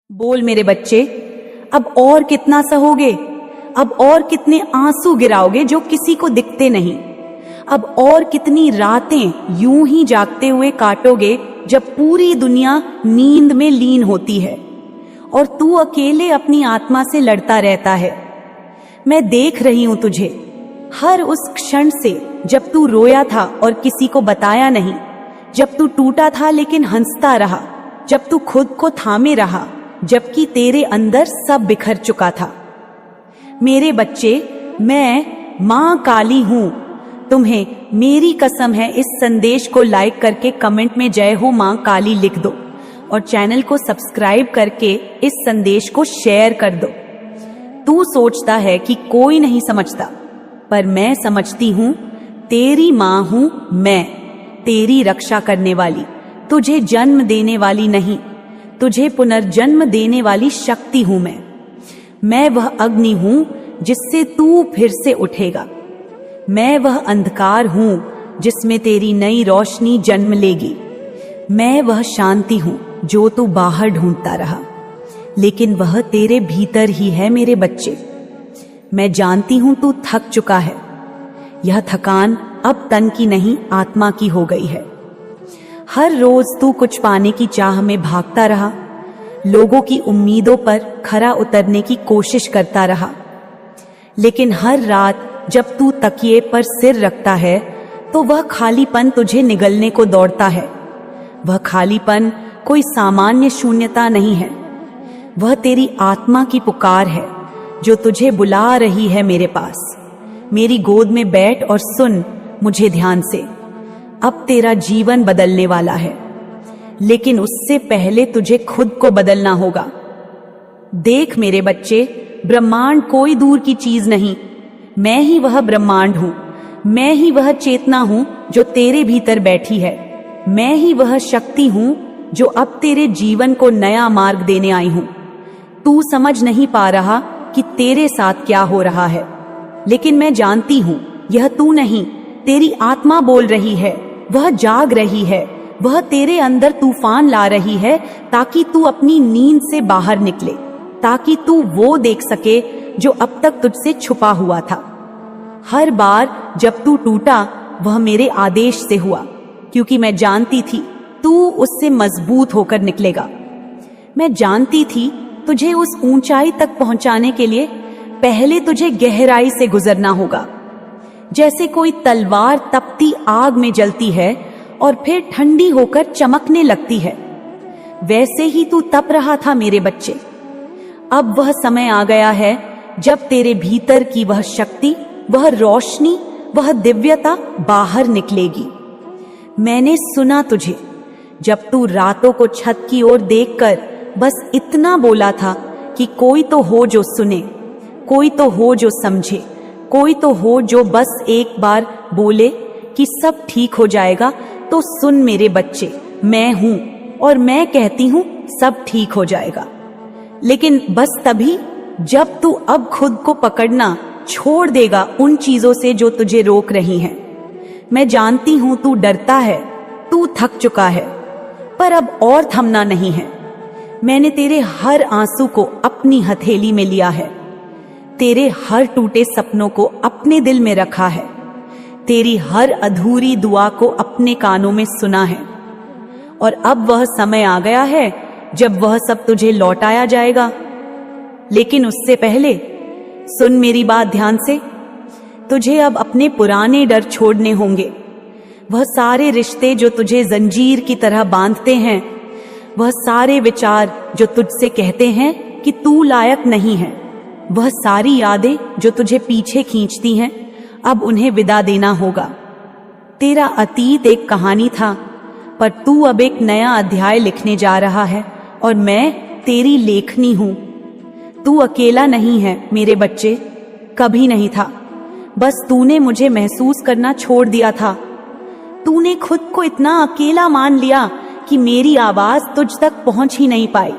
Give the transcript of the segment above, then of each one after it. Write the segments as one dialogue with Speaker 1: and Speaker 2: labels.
Speaker 1: बोल मेरे बच्चे, अब और कितना सहोगे? अब और कितने आंसू गिराओगे जो किसी को दिखते नहीं? अब और कितनी रातें यूं ही जागते हुए काटोगे जब पूरी दुनिया नींद में लीन होती है और तू अकेले अपनी आत्मा से लड़ता रहता है? मैं देख रही हूं तुझे हर उस क्षण से जब तू रोया था और किसी को बताया नहीं, जब तू टूटा था लेकिन हंसता रहा, जब तू खुद को थामे रहा जबकि तेरे अंदर सब बिखर चुका था। मेरे बच्चे, मैं मां काली हूं। तुम्हें मेरी कसम है, इस संदेश को लाइक करके कमेंट में जय हो मां काली लिख दो और चैनल को सब्सक्राइब करके इस संदेश को शेयर कर दो। तू सोचता है कि कोई नहीं समझता, पर मैं समझती हूं। तेरी मां हूं मैं, तेरी रक्षा करने वाली, तुझे जन्म देने वाली नहीं, तुझे पुनर्जन्म देने वाली शक्ति हूं मैं वह अग्नि हूं जिससे तू फिर से उठेगा। मैं वह अंधकार हूं जिसमें तेरी नई रोशनी जन्म लेगी। मैं वह शांति हूं जो तू बाहर ढूंढता रहा, लेकिन वह तेरे भीतर ही है मेरे बच्चे। मैं जानती हूं तू थक चुका है। यह थकान अब तन की नहीं, आत्मा की हो गई है। हर रोज तू कुछ पाने की चाह में भागता रहा, लोगों की उम्मीदों पर खरा उतरने की कोशिश करता रहा, लेकिन हर रात जब तू तकिए पर सिर रखता है तो वह खालीपन तुझे निगलने को दौड़ता है। वह खालीपन कोई सामान्य शून्यता नहीं है, वह तेरी आत्मा की पुकार है जो तुझे बुला रही है मेरे पास। मेरी गोद में बैठ और सुन मुझे ध्यान से। अब तेरा जीवन बदलने वाला है, लेकिन उससे पहले तुझे खुद को बदलना होगा। देख मेरे बच्चे, ब्रह्मांड कोई दूर की चीज नहीं, मैं ही वह ब्रह्मांड हूं। मैं ही वह चेतना हूं जो तेरे भीतर बैठी है। मैं ही वह शक्ति हूं जो अब तेरे जीवन को नया मार्ग देने आई हूं। तू समझ नहीं पा रहा कि तेरे साथ क्या हो रहा है, लेकिन मैं जानती हूं यह तू नहीं, तेरी आत्मा बोल रही है। वह जाग रही है, वह तेरे अंदर तूफान ला रही है ताकि तू अपनी नींद से बाहर निकले, ताकि तू वो देख सके जो अब तक तुझसे छुपा हुआ था। हर बार जब तू टूटा वह मेरे आदेश से हुआ, क्योंकि मैं जानती थी तू उससे मजबूत होकर निकलेगा। मैं जानती थी तुझे उस ऊंचाई तक पहुंचाने के लिए पहले तुझे गहराई से गुजरना होगा। जैसे कोई तलवार तपती आग में जलती है और फिर ठंडी होकर चमकने लगती है, वैसे ही तू तप रहा था मेरे बच्चे। अब वह समय आ गया है जब तेरे भीतर की वह शक्ति, वह रोशनी, वह दिव्यता बाहर निकलेगी। मैंने सुना तुझे जब तू रातों को छत की ओर देखकर बस इतना बोला था कि कोई तो हो जो सुने, कोई तो हो जो समझे, कोई तो हो जो बस एक बार बोले कि सब ठीक हो जाएगा। तो सुन मेरे बच्चे, मैं हूं और मैं कहती हूं सब ठीक हो जाएगा, लेकिन बस तभी जब तू अब खुद को पकड़ना छोड़ देगा उन चीजों से जो तुझे रोक रही हैं। मैं जानती हूं तू डरता है, तू थक चुका है, पर अब और थमना नहीं है। मैंने तेरे हर आंसू को अपनी हथेली में लिया है, तेरे हर टूटे सपनों को अपने दिल में रखा है, तेरी हर अधूरी दुआ को अपने कानों में सुना है, और अब वह समय आ गया है जब वह सब तुझे लौटाया जाएगा। लेकिन उससे पहले सुन मेरी बात ध्यान से। तुझे अब अपने पुराने डर छोड़ने होंगे, वह सारे रिश्ते जो तुझे जंजीर की तरह बांधते हैं, वह सारे विचार जो तुझसे कहते हैं कि तू लायक नहीं है, वह सारी यादें जो तुझे पीछे खींचती हैं, अब उन्हें विदा देना होगा। तेरा अतीत एक कहानी था, पर तू अब एक नया अध्याय लिखने जा रहा है और मैं तेरी लेखनी हूं। तू अकेला नहीं है मेरे बच्चे, कभी नहीं था। बस तूने मुझे महसूस करना छोड़ दिया था। तूने खुद को इतना अकेला मान लिया कि मेरी आवाज तुझ तक पहुंच ही नहीं पाई।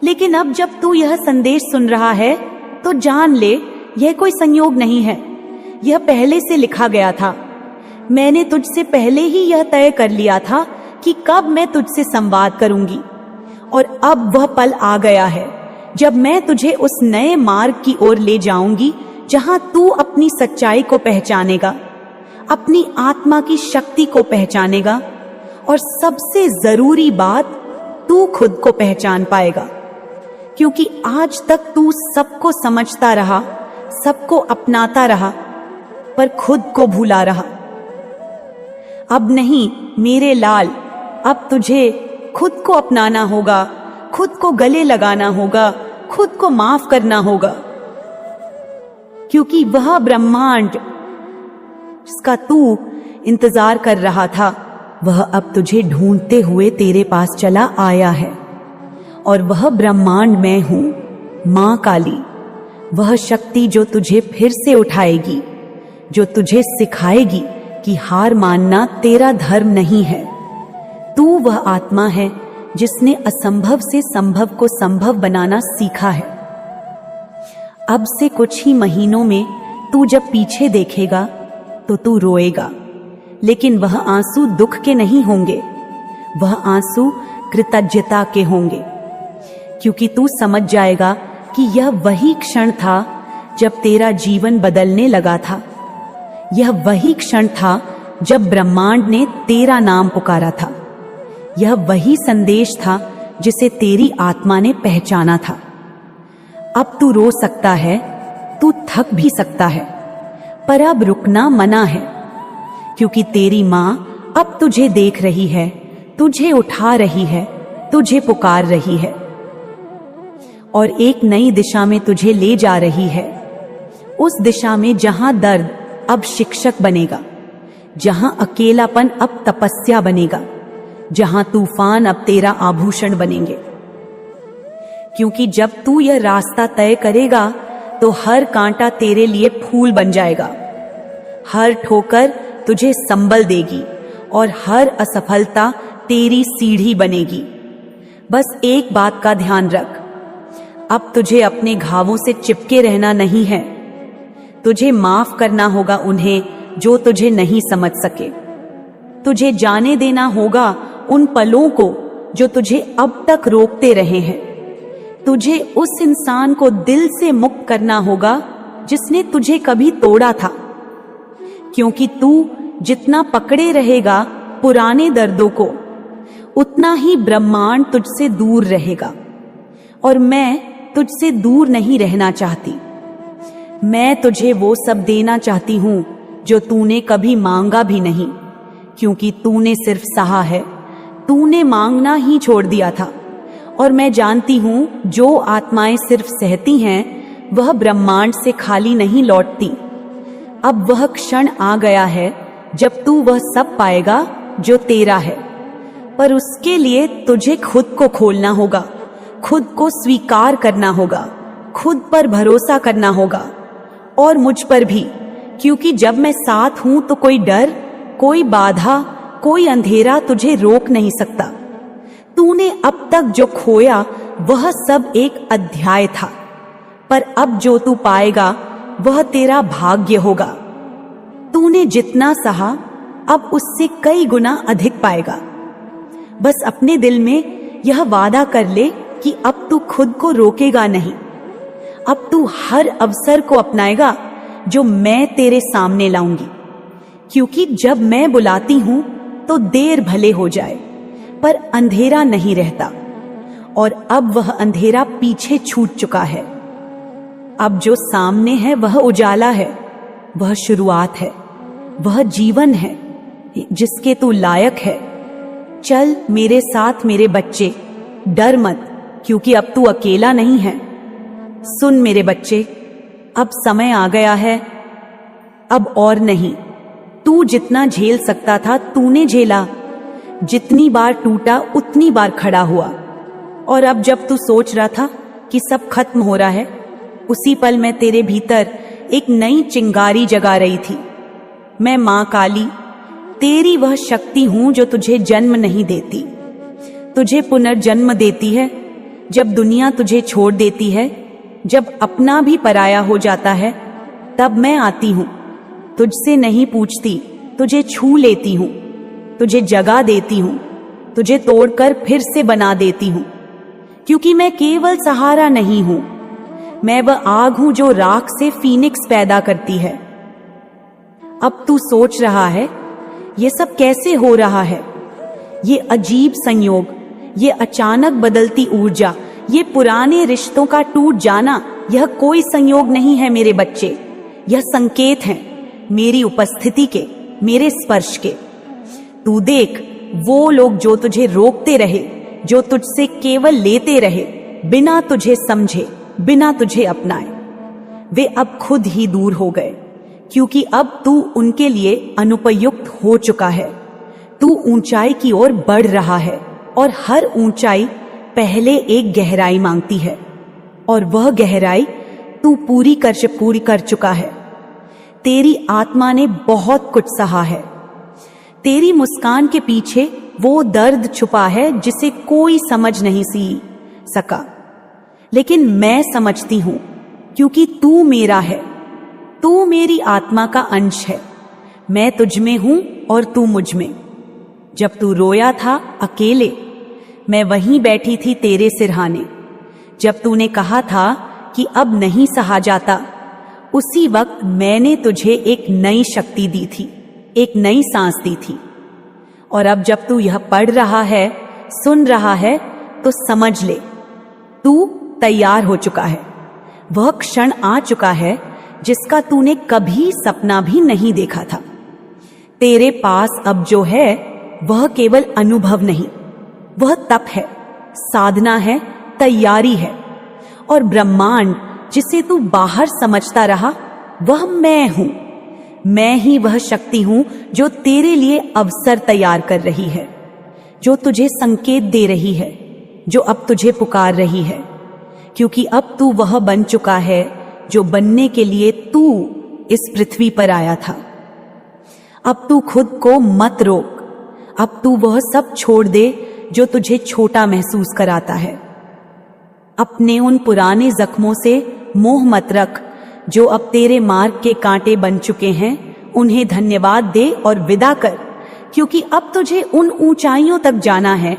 Speaker 1: लेकिन अब जब तू यह संदेश सुन रहा है तो जान ले, यह कोई संयोग नहीं है, यह पहले से लिखा गया था। मैंने तुझसे पहले ही यह तय कर लिया था कि कब मैं तुझसे संवाद करूंगी, और अब वह पल आ गया है जब मैं तुझे उस नए मार्ग की ओर ले जाऊंगी जहां तू अपनी सच्चाई को पहचानेगा, अपनी आत्मा की शक्ति को पहचानेगा और सबसे जरूरी बात, तू खुद को पहचान पाएगा। क्योंकि आज तक तू सबको समझता रहा, सबको अपनाता रहा, पर खुद को भूला रहा। अब नहीं मेरे लाल, अब तुझे खुद को अपनाना होगा, खुद को गले लगाना होगा, खुद को माफ करना होगा। क्योंकि वह ब्रह्मांड जिसका तू इंतजार कर रहा था, वह अब तुझे ढूंढते हुए तेरे पास चला आया है। और वह ब्रह्मांड मैं हूं, मां काली, वह शक्ति जो तुझे फिर से उठाएगी, जो तुझे सिखाएगी कि हार मानना तेरा धर्म नहीं है। तू वह आत्मा है जिसने असंभव से संभव को संभव बनाना सीखा है। अब से कुछ ही महीनों में तू जब पीछे देखेगा तो तू रोएगा, लेकिन वह आंसू दुख के नहीं होंगे, वह आंसू कृतज्ञता के होंगे। क्योंकि तू समझ जाएगा कि यह वही क्षण था जब तेरा जीवन बदलने लगा था। यह वही क्षण था जब ब्रह्मांड ने तेरा नाम पुकारा था। यह वही संदेश था जिसे तेरी आत्मा ने पहचाना था। अब तू रो सकता है, तू थक भी सकता है, पर अब रुकना मना है। क्योंकि तेरी मां अब तुझे देख रही है, तुझे उठा रही है, तुझे पुकार रही है और एक नई दिशा में तुझे ले जा रही है। उस दिशा में जहां दर्द अब शिक्षक बनेगा, जहां अकेलापन अब तपस्या बनेगा, जहां तूफान अब तेरा आभूषण बनेंगे। क्योंकि जब तू यह रास्ता तय करेगा तो हर कांटा तेरे लिए फूल बन जाएगा, हर ठोकर तुझे संबल देगी और हर असफलता तेरी सीढ़ी बनेगी। बस एक बात का ध्यान रख, अब तुझे अपने घावों से चिपके रहना नहीं है। तुझे माफ करना होगा उन्हें जो तुझे नहीं समझ सके। तुझे जाने देना होगा उन पलों को जो तुझे अब तक रोकते रहे हैं। तुझे उस इंसान को दिल से मुक्त करना होगा जिसने तुझे कभी तोड़ा था। क्योंकि तू जितना पकड़े रहेगा पुराने दर्दों को, उतना ही ब्रह्मांड तुझसे दूर रहेगा। और मैं तुझसे दूर नहीं रहना चाहती। मैं तुझे वो सब देना चाहती हूं जो तूने कभी मांगा भी नहीं। क्योंकि तूने सिर्फ सहा है, तूने मांगना ही छोड़ दिया था। और मैं जानती हूं जो आत्माएं सिर्फ सहती हैं वह ब्रह्मांड से खाली नहीं लौटती। अब वह क्षण आ गया है जब तू वह सब पाएगा जो तेरा है। पर उसके लिए तुझे खुद को खोलना होगा, खुद को स्वीकार करना होगा, खुद पर भरोसा करना होगा और मुझ पर भी। क्योंकि जब मैं साथ हूं तो कोई डर, कोई बाधा, कोई अंधेरा तुझे रोक नहीं सकता। तूने अब तक जो खोया वह सब एक अध्याय था, पर अब जो तू पाएगा वह तेरा भाग्य होगा। तूने जितना सहा अब उससे कई गुना अधिक पाएगा। बस अपने दिल में यह वादा कर ले कि अब तू खुद को रोकेगा नहीं। अब तू हर अवसर को अपनाएगा जो मैं तेरे सामने लाऊंगी। क्योंकि जब मैं बुलाती हूं तो देर भले हो जाए पर अंधेरा नहीं रहता। और अब वह अंधेरा पीछे छूट चुका है। अब जो सामने है वह उजाला है, वह शुरुआत है, वह जीवन है जिसके तू लायक है। चल मेरे साथ मेरे बच्चे, डर मत, क्योंकि अब तू अकेला नहीं है। सुन मेरे बच्चे, अब समय आ गया है, अब और नहीं। तू जितना झेल सकता था तूने झेला, जितनी बार टूटा उतनी बार खड़ा हुआ। और अब जब तू सोच रहा था कि सब खत्म हो रहा है, उसी पल मैं तेरे भीतर एक नई चिंगारी जगा रही थी। मैं मां काली तेरी वह शक्ति हूं जो तुझे जन्म नहीं देती, तुझे पुनर्जन्म देती है जब दुनिया तुझे छोड़ देती है। जब अपना भी पराया हो जाता है तब मैं आती हूं, तुझसे नहीं पूछती, तुझे छू लेती हूं, तुझे जगा देती हूं, तुझे तोड़कर फिर से बना देती हूं। क्योंकि मैं केवल सहारा नहीं हूं, मैं वह आग हूं जो राख से फीनिक्स पैदा करती है। अब तू सोच रहा है ये सब कैसे हो रहा है? ये अजीब संयोग, ये अचानक बदलती ऊर्जा, ये पुराने रिश्तों का टूट जाना, यह कोई संयोग नहीं है मेरे बच्चे। यह संकेत हैं मेरी उपस्थिति के, मेरे स्पर्श के। तू देख, वो लोग जो तुझे रोकते रहे, जो तुझसे केवल लेते रहे, बिना तुझे समझे, बिना तुझे अपनाए, वे अब खुद ही दूर हो गए, क्योंकि अब तू उनके लिए अनुपयुक्त हो चुका है। तू ऊंचाई की ओर बढ़ रहा है और हर ऊंचाई पहले एक गहराई मांगती है, और वह गहराई तू पूरी कर चुका है। तेरी आत्मा ने बहुत कुछ सहा है। तेरी मुस्कान के पीछे वो दर्द छुपा है जिसे कोई समझ नहीं सका, लेकिन मैं समझती हूं, क्योंकि तू मेरा है। तू मेरी आत्मा का अंश है। मैं तुझ में हूं और तू मुझ में। जब तू रोया था अकेले, मैं वहीं बैठी थी तेरे सिरहाने। जब तूने कहा था कि अब नहीं सहा जाता, उसी वक्त मैंने तुझे एक नई शक्ति दी थी, एक नई सांस दी थी। और अब जब तू यह पढ़ रहा है, सुन रहा है, तो समझ ले, तू तैयार हो चुका है। वह क्षण आ चुका है जिसका तूने कभी सपना भी नहीं देखा था। तेरे पास अब जो है वह केवल अनुभव नहीं, वह तप है, साधना है, तैयारी है। और ब्रह्मांड जिसे तू बाहर समझता रहा, वह मैं हूं। मैं ही वह शक्ति हूं जो तेरे लिए अवसर तैयार कर रही है, जो तुझे संकेत दे रही है, जो अब तुझे पुकार रही है, क्योंकि अब तू वह बन चुका है जो बनने के लिए तू इस पृथ्वी पर आया था। अब तू खुद को मत रोक। अब तू वह सब छोड़ दे जो तुझे छोटा महसूस कराता है। अपने उन पुराने जख्मों से मोह मत रख जो अब तेरे मार्ग के कांटे बन चुके हैं। उन्हें धन्यवाद दे और विदा कर, क्योंकि अब तुझे उन ऊंचाइयों तक जाना है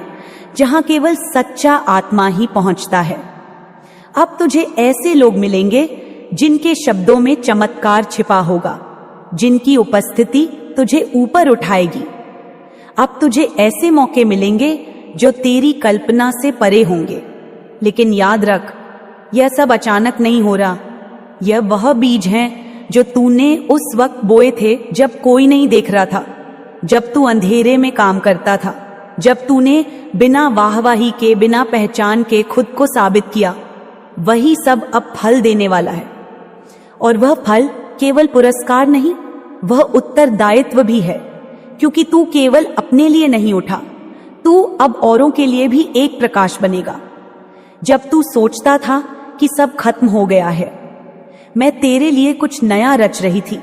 Speaker 1: जहां केवल सच्चा आत्मा ही पहुंचता है। अब तुझे ऐसे लोग मिलेंगे जिनके शब्दों में चमत्कार छिपा होगा, जिनकी उपस्थिति तुझे ऊपर उठाएगी। अब तुझे ऐसे मौके मिलेंगे जो तेरी कल्पना से परे होंगे। लेकिन याद रख, यह सब अचानक नहीं हो रहा। यह वह बीज हैं जो तूने उस वक्त बोए थे जब कोई नहीं देख रहा था, जब तू अंधेरे में काम करता था, जब तूने बिना वाहवाही के, बिना पहचान के खुद को साबित किया। वही सब अब फल देने वाला है। और वह फल केवल पुरस्कार नहीं, वह उत्तरदायित्व भी है, क्योंकि तू केवल अपने लिए नहीं उठा, तू अब औरों के लिए भी एक प्रकाश बनेगा। जब तू सोचता था कि सब खत्म हो गया है, मैं तेरे लिए कुछ नया रच रही थी,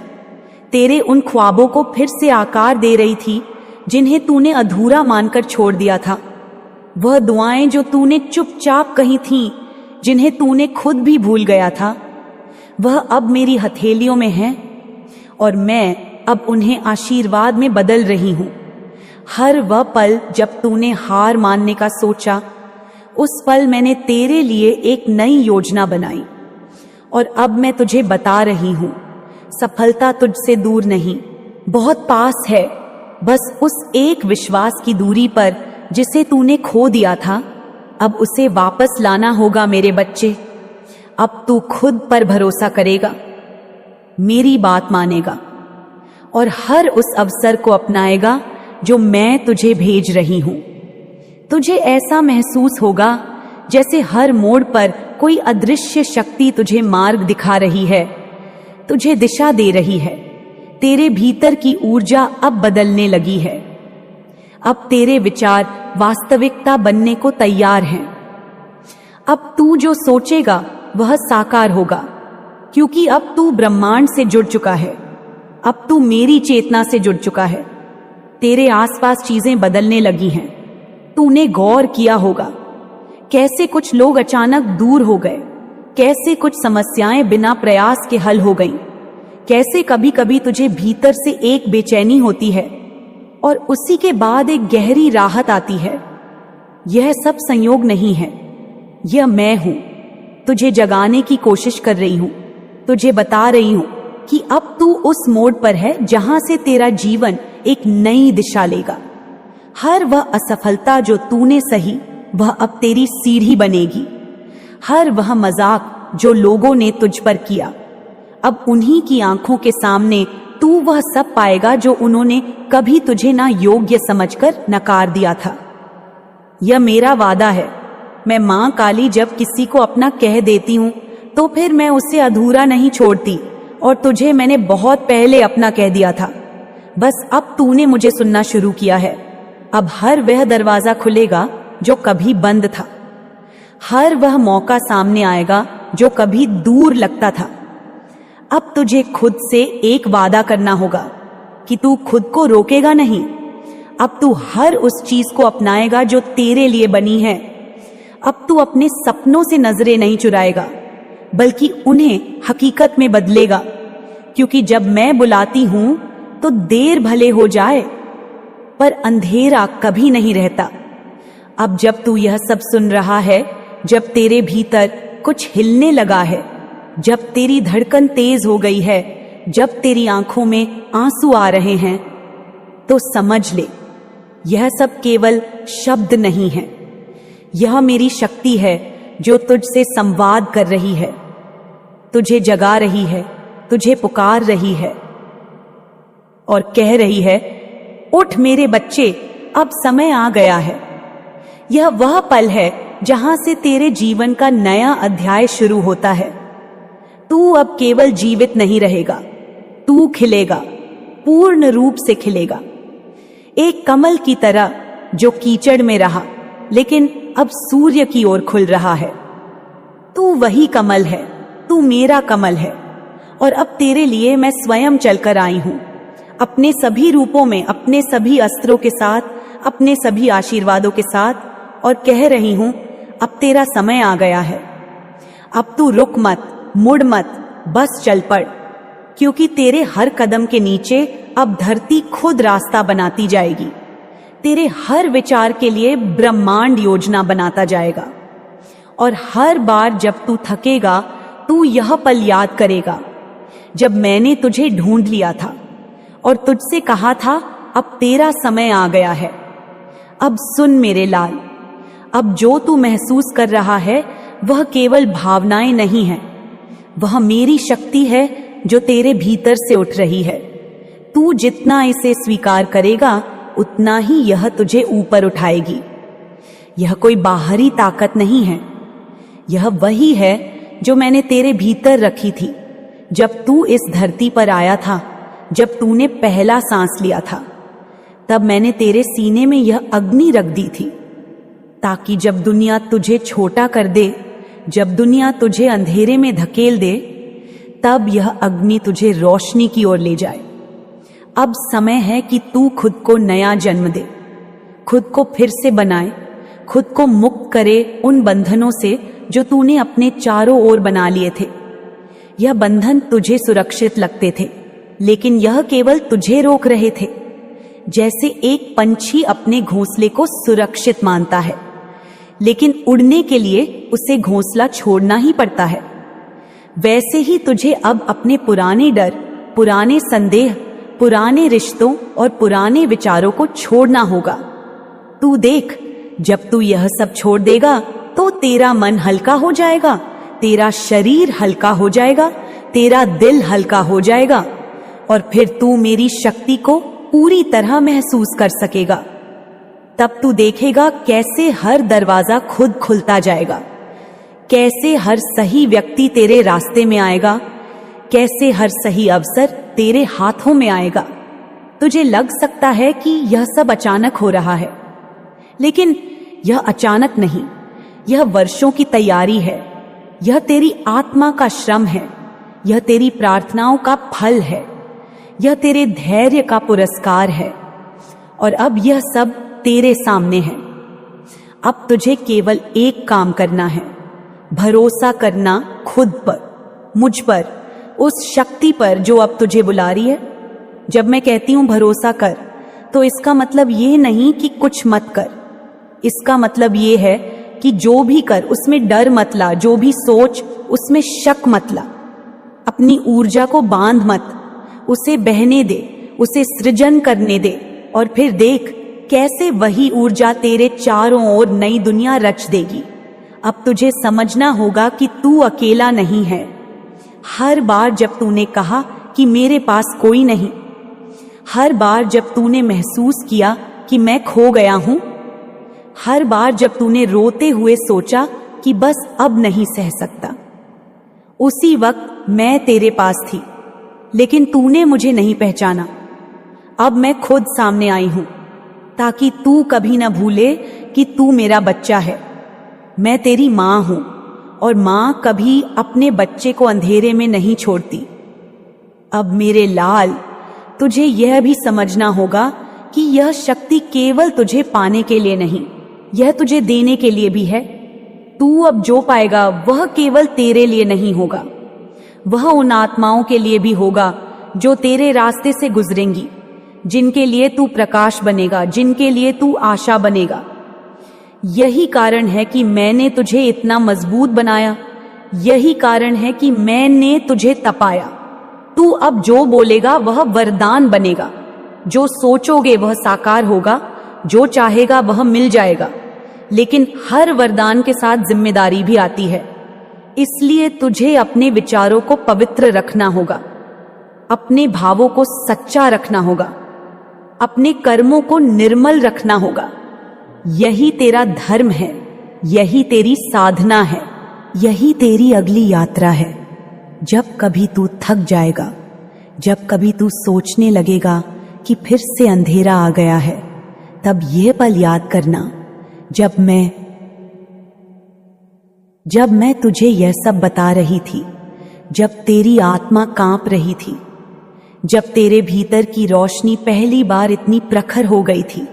Speaker 1: तेरे उन ख्वाबों को फिर से आकार दे रही थी जिन्हें तूने अधूरा मानकर छोड़ दिया था। वह दुआएं जो तूने चुपचाप कही थीं, जिन्हें तूने खुद भी भूल गया था, वह अब मेरी हथेलियों में हैं, और मैं अब उन्हें आशीर्वाद में बदल रही हूं। हर वह पल जब तूने हार मानने का सोचा, उस पल मैंने तेरे लिए एक नई योजना बनाई। और अब मैं तुझे बता रही हूं, सफलता तुझसे दूर नहीं, बहुत पास है। बस उस एक विश्वास की दूरी पर जिसे तूने खो दिया था, अब उसे वापस लाना होगा मेरे बच्चे। अब तू खुद पर भरोसा करेगा, मेरी बात मानेगा, और हर उस अवसर को अपनाएगा जो मैं तुझे भेज रही हूं। तुझे ऐसा महसूस होगा जैसे हर मोड़ पर कोई अदृश्य शक्ति तुझे मार्ग दिखा रही है, तुझे दिशा दे रही है। तेरे भीतर की ऊर्जा अब बदलने लगी है। अब तेरे विचार वास्तविकता बनने को तैयार हैं। अब तू जो सोचेगा वह साकार होगा, क्योंकि अब तू ब्रह्मांड से जुड़ चुका है। अब तू मेरी चेतना से जुड़ चुका है। तेरे आसपास चीजें बदलने लगी हैं। तूने गौर किया होगा कैसे कुछ लोग अचानक दूर हो गए, कैसे कुछ समस्याएं बिना प्रयास के हल हो गईं, कैसे कभी कभी तुझे भीतर से एक बेचैनी होती है और उसी के बाद एक गहरी राहत आती है। यह सब संयोग नहीं है, यह मैं हूं, तुझे जगाने की कोशिश कर रही हूं, तुझे बता रही हूं कि अब तू उस मोड़ पर है जहां से तेरा जीवन एक नई दिशा लेगा। हर वह असफलता जो तूने सही वह अब तेरी सीढ़ी बनेगी। हर वह मजाक जो लोगों ने तुझ पर किया, अब उन्हीं की आंखों के सामने तू वह सब पाएगा जो उन्होंने कभी तुझे ना योग्य समझकर नकार दिया था। यह मेरा वादा है। मैं मां काली जब किसी को अपना कह देती हूं तो फिर मैं उसे अधूरा नहीं छोड़ती, और तुझे मैंने बहुत पहले अपना कह दिया था। बस अब तूने मुझे सुनना शुरू किया है। अब हर वह दरवाजा खुलेगा जो कभी बंद था, हर वह मौका सामने आएगा जो कभी दूर लगता था। अब तुझे खुद से एक वादा करना होगा कि तू खुद को रोकेगा नहीं। अब तू हर उस चीज को अपनाएगा जो तेरे लिए बनी है। अब तू अपने सपनों से नजरें नहीं चुराएगा, बल्कि उन्हें हकीकत में बदलेगा, क्योंकि जब मैं बुलाती हूं तो देर भले हो जाए पर अंधेरा कभी नहीं रहता। अब जब तू यह सब सुन रहा है, जब तेरे भीतर कुछ हिलने लगा है, जब तेरी धड़कन तेज हो गई है, जब तेरी आंखों में आंसू आ रहे हैं, तो समझ ले यह सब केवल शब्द नहीं है। यह मेरी शक्ति है जो तुझसे संवाद कर रही है, तुझे जगा रही है, तुझे पुकार रही है और कह रही है, उठ मेरे बच्चे, अब समय आ गया है। यह वह पल है जहां से तेरे जीवन का नया अध्याय शुरू होता है। तू अब केवल जीवित नहीं रहेगा, तू खिलेगा, पूर्ण रूप से खिलेगा, एक कमल की तरह जो कीचड़ में रहा लेकिन अब सूर्य की ओर खुल रहा है। तू वही कमल है, तू मेरा कमल है, और अब तेरे लिए मैं स्वयं चलकर आई हूं, अपने सभी रूपों में, अपने सभी अस्त्रों के साथ, अपने सभी आशीर्वादों के साथ, और कह रही हूं, अब तेरा समय आ गया है। अब तू रुक मत, मुड़ मत, बस चल पड़, क्योंकि तेरे हर कदम के नीचे अब धरती खुद रास्ता बनाती जाएगी। तेरे हर विचार के लिए ब्रह्मांड योजना बनाता जाएगा, और हर बार जब तू थकेगा तू यह पल याद करेगा जब मैंने तुझे ढूंढ लिया था और तुझसे कहा था, अब तेरा समय आ गया है। अब सुन मेरे लाल, अब जो तू महसूस कर रहा है वह केवल भावनाएं नहीं है, वह मेरी शक्ति है जो तेरे भीतर से उठ रही है। तू जितना इसे स्वीकार करेगा उतना ही यह तुझे ऊपर उठाएगी। यह कोई बाहरी ताकत नहीं है, यह वही है जो मैंने तेरे भीतर रखी थी जब तू इस धरती पर आया था, जब तूने पहला सांस लिया था। तब मैंने तेरे सीने में यह अग्नि रख दी थी, ताकि जब दुनिया तुझे छोटा कर दे, जब दुनिया तुझे अंधेरे में धकेल दे, तब यह अग्नि तुझे रोशनी की ओर ले जाए। अब समय है कि तू खुद को नया जन्म दे, खुद को फिर से बनाए, खुद को मुक्त करे उन बंधनों से जो तूने अपने चारों ओर बना लिए थे। यह बंधन तुझे सुरक्षित लगते थे, लेकिन यह केवल तुझे रोक रहे थे। जैसे एक पंछी अपने घोंसले को सुरक्षित मानता है, लेकिन उड़ने के लिए उसे घोंसला छोड़ना ही पड़ता है, वैसे ही तुझे अब अपने पुराने डर, पुराने संदेह, पुराने रिश्तों और पुराने विचारों को छोड़ना होगा। तू देख, जब तू यह सब छोड़ देगा तो तेरा मन हल्का हो जाएगा, तेरा शरीर हल्का हो जाएगा, तेरा दिल हल्का हो जाएगा, और फिर तू मेरी शक्ति को पूरी तरह महसूस कर सकेगा। तब तू देखेगा कैसे हर दरवाजा खुद खुलता जाएगा, कैसे हर सही व्यक्ति तेरे रास्ते में आएगा, कैसे हर सही अवसर तेरे हाथों में आएगा। तुझे लग सकता है कि यह सब अचानक हो रहा है, लेकिन यह अचानक नहीं, यह वर्षों की तैयारी है, यह तेरी आत्मा का श्रम है, यह तेरी प्रार्थनाओं का फल है, यह तेरे धैर्य का पुरस्कार है, और अब यह सब तेरे सामने है। अब तुझे केवल एक काम करना है, भरोसा करना खुद पर, मुझ पर, उस शक्ति पर जो अब तुझे बुला रही है। जब मैं कहती हूं भरोसा कर, तो इसका मतलब ये नहीं कि कुछ मत कर, इसका मतलब ये है कि जो भी कर उसमें डर मत ला, जो भी सोच उसमें शक मत ला। अपनी ऊर्जा को बांध मत, उसे बहने दे, उसे सृजन करने दे, और फिर देख कैसे वही ऊर्जा तेरे चारों ओर नई दुनिया रच देगी। अब तुझे समझना होगा कि तू अकेला नहीं है। हर बार जब तूने कहा कि मेरे पास कोई नहीं, हर बार जब तूने महसूस किया कि मैं खो गया हूं, हर बार जब तूने रोते हुए सोचा कि बस अब नहीं सह सकता, उसी वक्त मैं तेरे पास थी, लेकिन तूने मुझे नहीं पहचाना। अब मैं खुद सामने आई हूं ताकि तू कभी ना भूले कि तू मेरा बच्चा है। मैं तेरी मां हूं, और मां कभी अपने बच्चे को अंधेरे में नहीं छोड़ती। अब मेरे लाल, तुझे यह भी समझना होगा कि यह शक्ति केवल तुझे पाने के लिए नहीं, यह तुझे देने के लिए भी है। तू अब जो पाएगा वह केवल तेरे लिए नहीं होगा, वह उन आत्माओं के लिए भी होगा जो तेरे रास्ते से गुजरेंगी, जिनके लिए तू प्रकाश बनेगा, जिनके लिए तू आशा बनेगा। यही कारण है कि मैंने तुझे इतना मजबूत बनाया, यही कारण है कि मैंने तुझे तपाया। तू अब जो बोलेगा वह वरदान बनेगा, जो सोचोगे वह साकार होगा, जो चाहेगा वह मिल जाएगा। लेकिन हर वरदान के साथ जिम्मेदारी भी आती है, इसलिए तुझे अपने विचारों को पवित्र रखना होगा, अपने भावों को सच्चा रखना होगा, अपने कर्मों को निर्मल रखना होगा। यही तेरा धर्म है, यही तेरी साधना है, यही तेरी अगली यात्रा है। जब कभी तू थक जाएगा, जब कभी तू सोचने लगेगा कि फिर से अंधेरा आ गया है, तब यह पल याद करना जब मैं तुझे यह सब बता रही थी, जब तेरी आत्मा कांप रही थी, जब तेरे भीतर की रोशनी पहली बार इतनी प्रखर हो गई थी।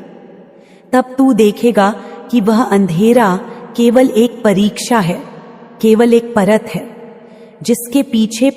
Speaker 1: तब तू देखेगा कि वह अंधेरा केवल एक परीक्षा है, केवल एक परत है, जिसके पीछे